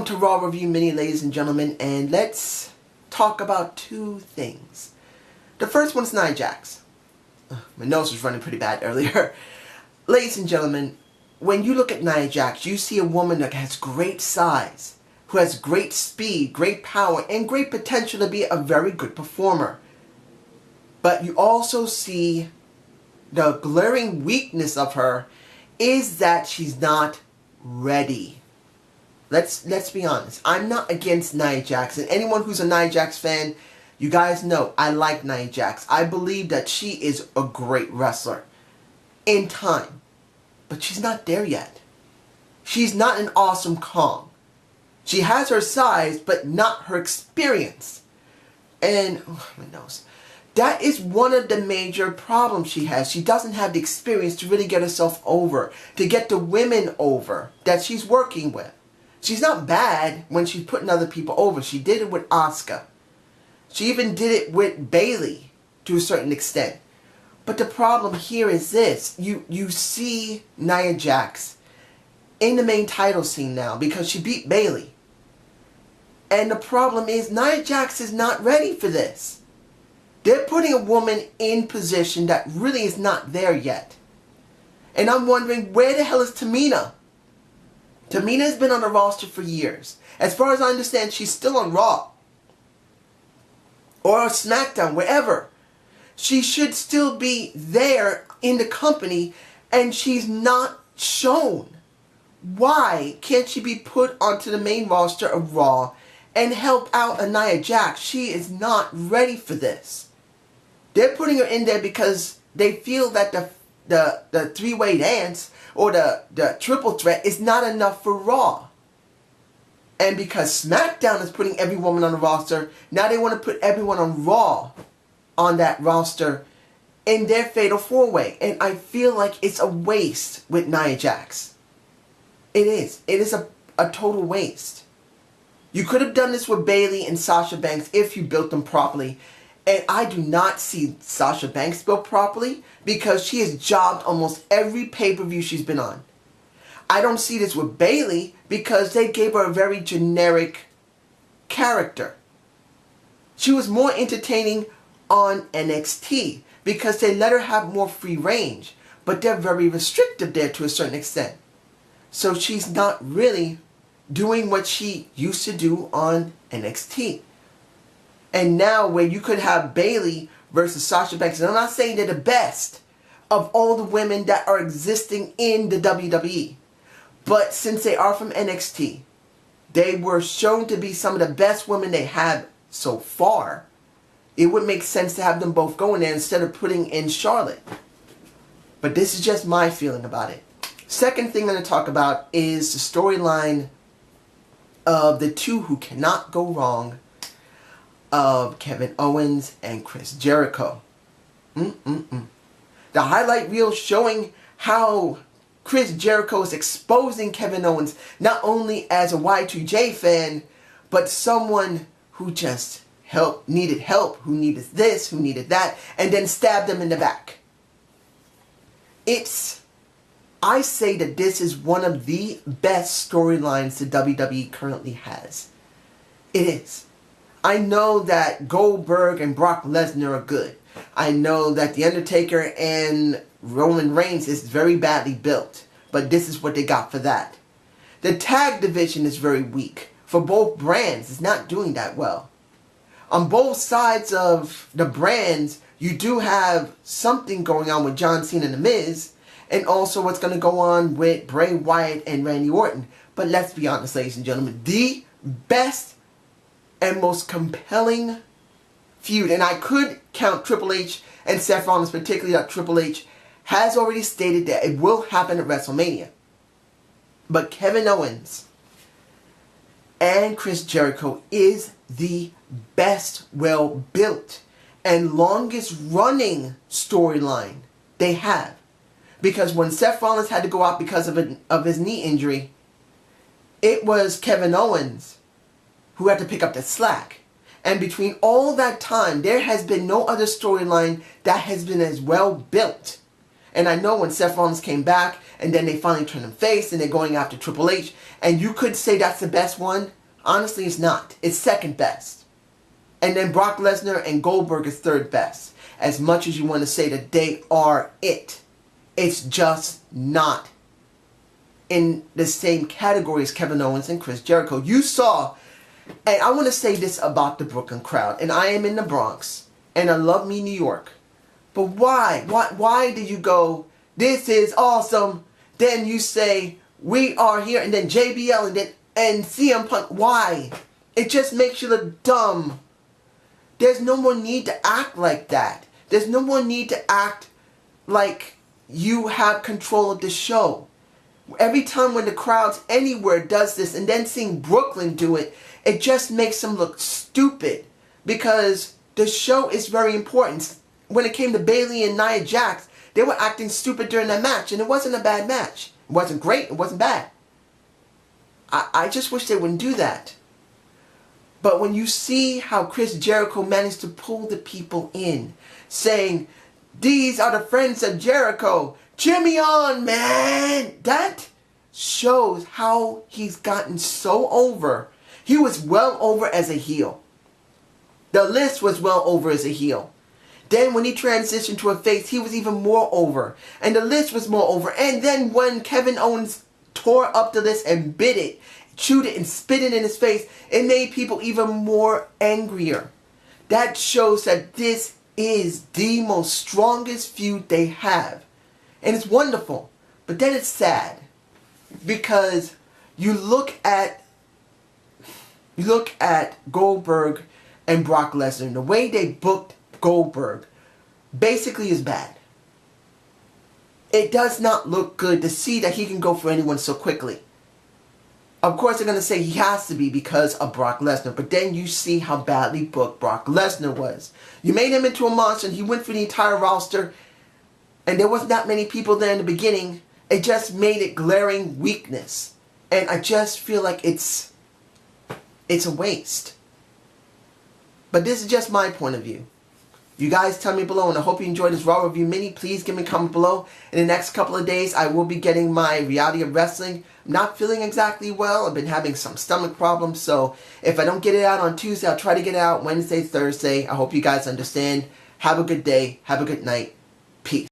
to Raw Review Mini, ladies and gentlemen, and let's talk about two things. The first one's Nia Jax. My nose was running pretty bad earlier. Ladies and gentlemen, when you look at Nia Jax, you see a woman that has great size, who has great speed, great power, and great potential to be a very good performer. But you also see the glaring weakness of her is that she's not ready. Let's be honest. I'm not against Nia Jax, and anyone who's a Nia Jax fan, you guys know I like Nia Jax. I believe that she is a great wrestler in time, but she's not there yet. She's not an Awesome Kong. She has her size, but not her experience. And my nose. That is one of the major problems she has. She doesn't have the experience to really get herself over, to get the women over that she's working with. She's not bad when she's putting other people over. She did it with Asuka. She even did it with Bayley to a certain extent. But the problem here is this. You see Nia Jax in the main title scene now because she beat Bayley. And the problem is Nia Jax is not ready for this. They're putting a woman in position that really is not there yet. And I'm wondering, where the hell is Tamina? Tamina has been on the roster for years. As far as I understand, she's still on Raw. Or SmackDown, wherever. She should still be there in the company, and she's not shown. Why can't she be put onto the main roster of Raw and help out a Nia Jax? She is not ready for this. They're putting her in there because they feel that the three-way dance or the triple threat is not enough for Raw. And because SmackDown is putting every woman on the roster, now they want to put everyone on Raw on that roster in their fatal four-way. And I feel like it's a waste with Nia Jax. It is. It is a total waste. You could have done this with Bayley and Sasha Banks if you built them properly. And I do not see Sasha Banks built properly because she has jobbed almost every pay-per-view she's been on. I don't see this with Bayley because they gave her a very generic character. She was more entertaining on NXT because they let her have more free range, but they're very restrictive there to a certain extent. So she's not really doing what she used to do on NXT. And now where you could have Bayley versus Sasha Banks, and I'm not saying they're the best of all the women that are existing in the WWE, but since they are from NXT, they were shown to be some of the best women they have so far. It would make sense to have them both go in there instead of putting in Charlotte. But this is just my feeling about it. Second thing I'm going to talk about is the storyline of the two who cannot go wrong, of Kevin Owens and Chris Jericho. The highlight reel showing how Chris Jericho is exposing Kevin Owens not only as a Y2J fan, but someone who just needed help, who needed this, who needed that, and then stabbed them in the back. I say that this is one of the best storylines the WWE currently has. It is. I know that Goldberg and Brock Lesnar are good. I know that The Undertaker and Roman Reigns is very badly built. But this is what they got for that. The tag division is very weak. For both brands, it's not doing that well. On both sides of the brands, you do have something going on with John Cena and The Miz. And also what's going to go on with Bray Wyatt and Randy Orton. But let's be honest, ladies and gentlemen. The best and most compelling feud, and I could count Triple H and Seth Rollins, particularly that Triple H has already stated that it will happen at WrestleMania. But Kevin Owens and Chris Jericho is the best well-built and longest running storyline they have. Because when Seth Rollins had to go out because of his knee injury, it was Kevin Owens who had to pick up the slack. And between all that time, there has been no other storyline that has been as well built. And I know when Seth Rollins came back, and then they finally turned him face, and they're going after Triple H, and you could say that's the best one, Honestly, it's not. It's second best. And then Brock Lesnar and Goldberg is third best. As much as you want to say that they are it, it's just not in the same category as Kevin Owens and Chris Jericho. You saw, and I want to say this about the Brooklyn crowd, and I am in the Bronx, and I love me New York. But why? Why did you go, this is awesome, then you say, we are here, and then JBL, and CM Punk? Why? It just makes you look dumb. There's no more need to act like that. There's no more need to act like you have control of the show. Every time when the crowds anywhere does this, and then seeing Brooklyn do it, it just makes them look stupid. Because the show is very important. When it came to Bayley and Nia Jax, they were acting stupid during that match, and it wasn't a bad match. It wasn't great, it wasn't bad. I just wish they wouldn't do that. But when you see how Chris Jericho managed to pull the people in, saying, these are the friends of Jericho, cheer me on, man, that shows how he's gotten so over. He was well over as a heel. The list was well over as a heel. Then when he transitioned to a face, he was even more over. And the list was more over. And then when Kevin Owens tore up the list and bit it, chewed it and spit it in his face, it made people even more angrier. That shows that this is the most strongest feud they have. And it's wonderful. But then it's sad. Because you look at Goldberg and Brock Lesnar. The way they booked Goldberg basically is bad. It does not look good to see that he can go for anyone so quickly. Of course, they're going to say he has to be because of Brock Lesnar. But then you see how badly booked Brock Lesnar was. You made him into a monster, and he went for the entire roster. And there wasn't that many people there in the beginning. It just made it glaring weakness. And I just feel like it's a waste. But this is just my point of view. You guys tell me below, and I hope you enjoyed this Raw Review Mini. Please give me a comment below. In the next couple of days, I will be getting my Reality of Wrestling. I'm not feeling exactly well. I've been having some stomach problems, so if I don't get it out on Tuesday, I'll try to get it out Wednesday, Thursday. I hope you guys understand. Have a good day. Have a good night. Peace.